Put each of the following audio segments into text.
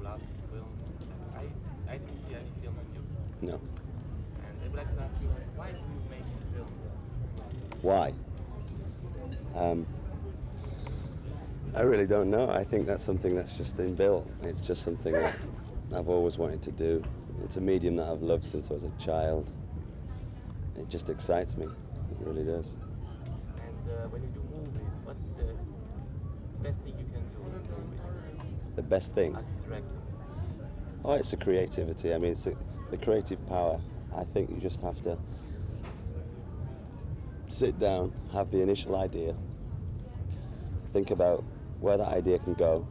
last film, I didn't see any film on you. No. And I would like to ask you, why do you make films? Why? I really don't know. I think that's something that's just inbuilt. It's just something that I've always wanted to do. It's a medium that I've loved since I was a child. It just excites me. It really does. And when you do movies, what's the best thing you can do in movies? The best thing? As a director? Oh, it's the creativity. I mean, it's the creative power. I think you just have to sit down, have the initial idea, think about where that idea can go,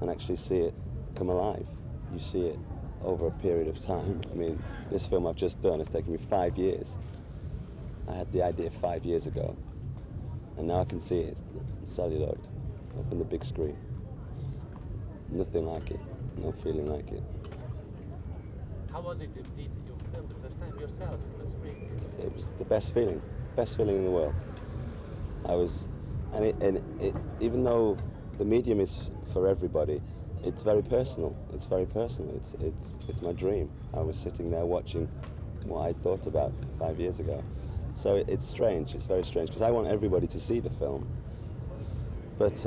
and actually see it come alive. You see it over a period of time. I mean, this film I've just done has taken me 5 years. I had the idea 5 years ago, and now I can see it celluloid up on the big screen. Nothing like it, no feeling like it. How was it to see your film the first time yourself on the screen? It was the best feeling in the world. Even though the medium is for everybody, it's very personal. It's very personal. It's my dream. I was sitting there watching what I thought about 5 years ago. So it's strange. It's very strange because I want everybody to see the film. But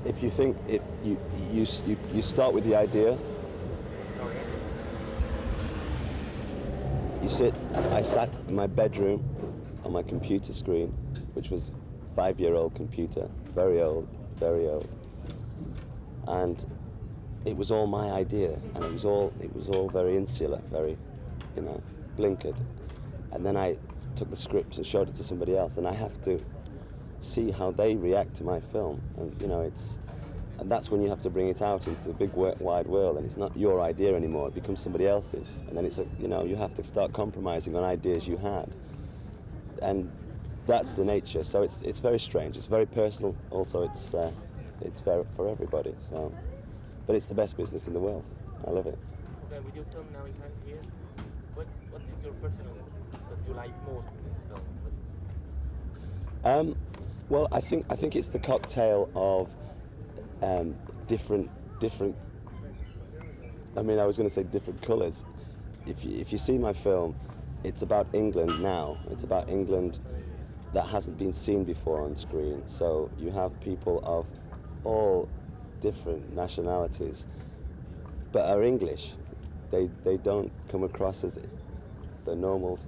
if you think you start with the idea. I sat in my bedroom on my computer screen, which was a 5-year-old computer, very old, and it was all my idea, and it was all very insular, very, blinkered. And then I took the script and showed it to somebody else, and I have to see how they react to my film, and that's when you have to bring it out into the big wide world, and it's not your idea anymore, it becomes somebody else's, and then you have to start compromising on ideas you had, and that's the nature. So it's very strange, it's very personal, also it's for everybody, so, but it's the best business in the world. I love it. Okay, with your film now in hand here, what is your personal that you like most in this film? Well, I think it's the cocktail of different. I mean, I was going to say different colours. If you see my film, it's about England now. It's about England that hasn't been seen before on screen. So you have people of all different nationalities, but are English. They don't come across as the normal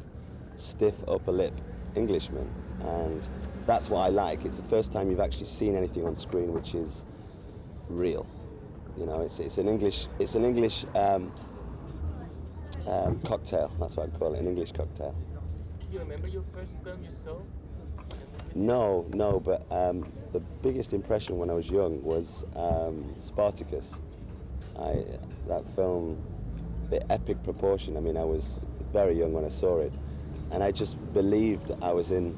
stiff upper lip Englishman, and that's what I like. It's the first time you've actually seen anything on screen which is real. It's an English cocktail. That's what I call it, an English cocktail. Do you remember your first film you saw? No, but the biggest impression when I was young was Spartacus. That film, the epic proportion. I mean, I was very young when I saw it, and I just believed I was in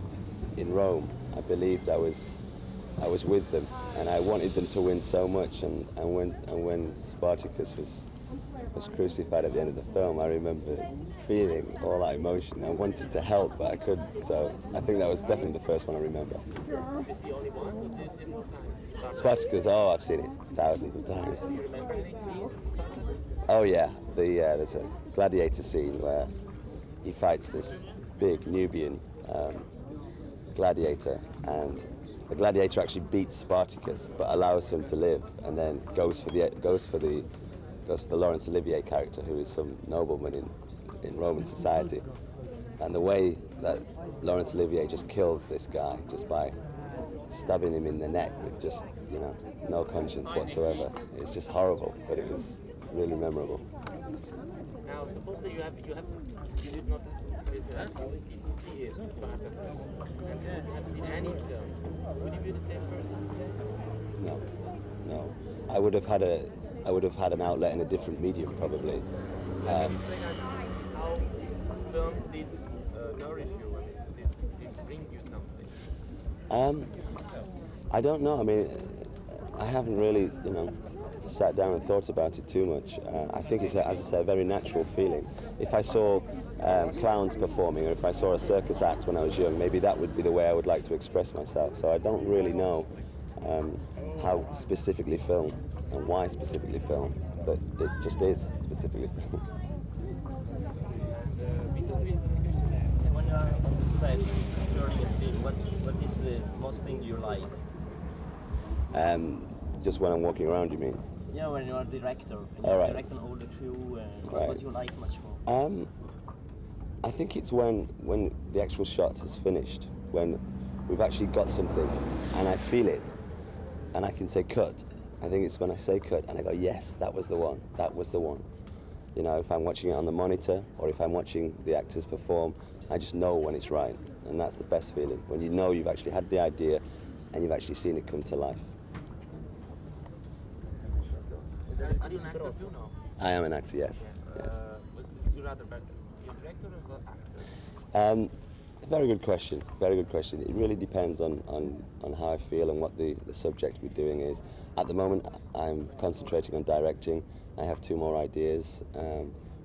Rome. I believed I was with them, and I wanted them to win so much. And when Spartacus was crucified at the end of the film, I remember feeling all that emotion. I wanted to help, but I couldn't. So I think that was definitely the first one I remember. Did you see only once, or did you see more times? Spartacus, oh, I've seen it thousands of times. Do you remember any scenes of Spartacus? Oh yeah, there's a gladiator scene where he fights this big Nubian gladiator, and the gladiator actually beats Spartacus, but allows him to live, and then goes for the Laurence Olivier character, who is some nobleman in Roman society. And the way that Laurence Olivier just kills this guy just by stabbing him in the neck with just, no conscience whatsoever. It's just horrible, but it was really memorable. Now, supposedly you did not didn't see it, Spartacus, and you haven't seen any film. Would you be the same person today? No. I would have had an outlet in a different medium, probably. Can you explain us how film did nourish you? Did bring you something? I don't know. I mean, I haven't really, sat down and thought about it too much. I think it's, as I say, a very natural feeling. If I saw clowns performing, or if I saw a circus act when I was young, maybe that would be the way I would like to express myself. So I don't really know how specifically film and why specifically film, but it just is specifically film. Vito, do you have any questions? When you are on the set during a film, what is the most thing you like? Just when I'm walking around, you mean? Yeah, when you are director, and All you're right. directing all the crew, Right. what you like much more? I think it's when the actual shot has finished, when we've actually got something and I feel it and I can say cut. I think it's when I say cut and I go, yes, that was the one, that was the one. You know, if I'm watching it on the monitor or if I'm watching the actors perform, I just know when it's right, and that's the best feeling, when you know you've actually had the idea and you've actually seen it come to life. Are you an actor too now? I am an actor, yes. Yes. What's you rather better, be a director or actor? Very good question. Very good question. It really depends on how I feel and what the subject we're doing is. At the moment, I'm concentrating on directing. I have 2 more ideas,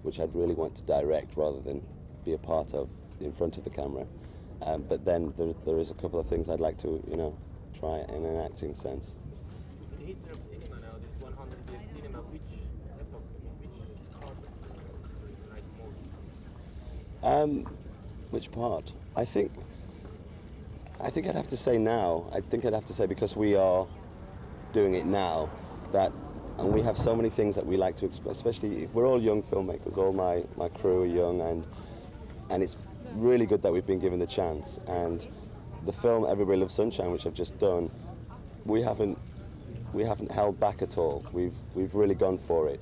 which I'd really want to direct rather than be a part of in front of the camera. But then there is a couple of things I'd like to, try in an acting sense. In the history of cinema now, this 100 years cinema, which epoch, which part of history do you like most? Which part? I think I'd have to say now. I think I'd have to say, because we are doing it now, and we have so many things that we like to express, especially if we're all young filmmakers, all my crew are young, and it's really good that we've been given the chance. And the film Everybody Loves Sunshine, which I've just done, we haven't held back at all. We've really gone for it.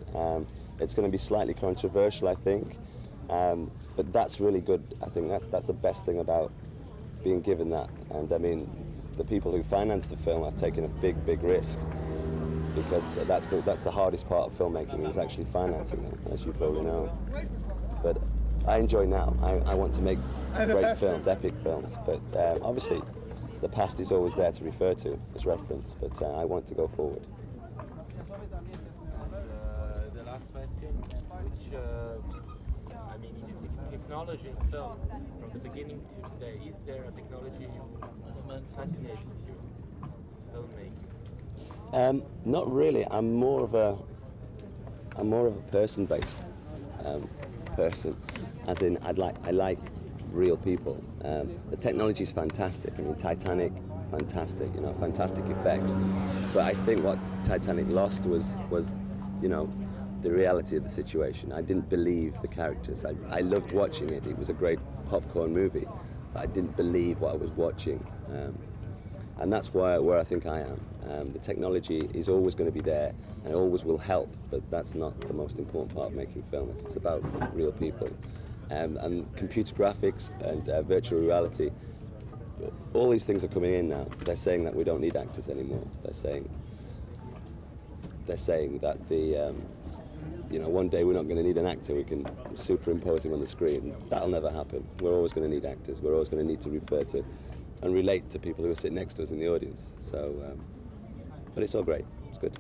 It's going to be slightly controversial, I think, but that's really good. I think that's the best thing about being given that. And I mean, the people who finance the film have taken a big risk, because that's the hardest part of filmmaking, is actually financing them, as you probably know. But I enjoy now. I want to make great films, epic films, but obviously the past is always there to refer to as reference, but I want to go forward. And the last question, which, I mean, in technology in film, from the beginning to today, is there a technology you fascinates you, filmmaking? Not really. I'm more of a person-based person, as in I like real people. The technology is fantastic. I mean, Titanic, fantastic. Fantastic effects. But I think what Titanic lost was the reality of the situation. I didn't believe the characters. I loved watching it. It was a great popcorn movie, but I didn't believe what I was watching. And that's where I think I am. The technology is always going to be there and it always will help, but that's not the most important part of making film. It's about real people. And computer graphics and virtual reality, all these things are coming in now. They're saying that we don't need actors anymore. They're saying that one day we're not going to need an actor. We can superimpose him on the screen. That'll never happen. We're always going to need actors. We're always going to need to refer to and relate to people who are sitting next to us in the audience. So, but it's all great. It's good.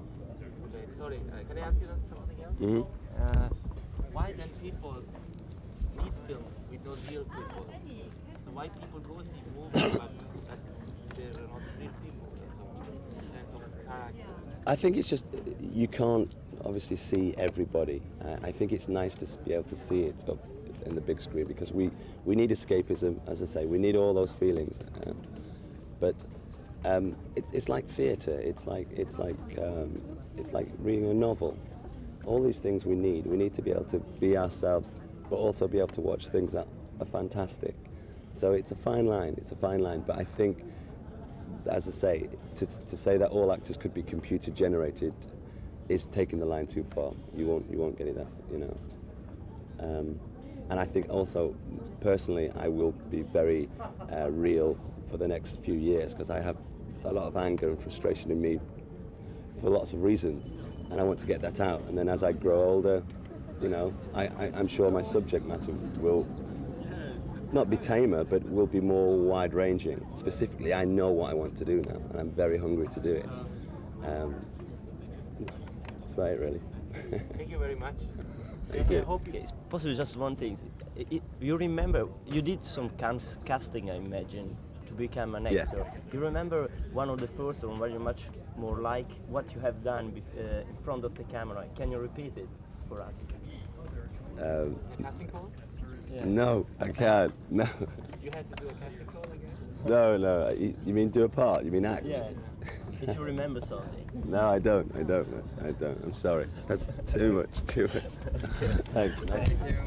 Okay, sorry, can I ask you something else? Mm-hmm. Why then people need film with no real people? So why people go see movies but they're not real people? So in sense of characters. I think it's just, you can't obviously see everybody. I think it's nice to be able to see it up in the big screen, because we need escapism, as I say. We need all those feelings. But it's like theatre. It's like reading a novel. All these things we need. We need to be able to be ourselves, but also be able to watch things that are fantastic. So it's a fine line. It's a fine line. But I think, as I say, to say that all actors could be computer generated is taking the line too far. You won't get it that, and I think also, personally, I will be very real for the next few years, because I have a lot of anger and frustration in me for lots of reasons, and I want to get that out. And then as I grow older, I'm sure my subject matter will not be tamer, but will be more wide-ranging. Specifically, I know what I want to do now, and I'm very hungry to do it. That's about it, really. Thank you very much. I hope it's possible. Just one thing. You remember you did some casting, I imagine, to become an actor. Yeah. You remember one of the first, or very much more like what you have done in front of the camera. Can you repeat it for us? A casting call? Yeah. No, I can't. No. You had to do a casting call again? No. You mean do a part? You mean act? Yeah. If you remember something. No, I don't. I'm sorry. That's too much. Thanks. Thank you.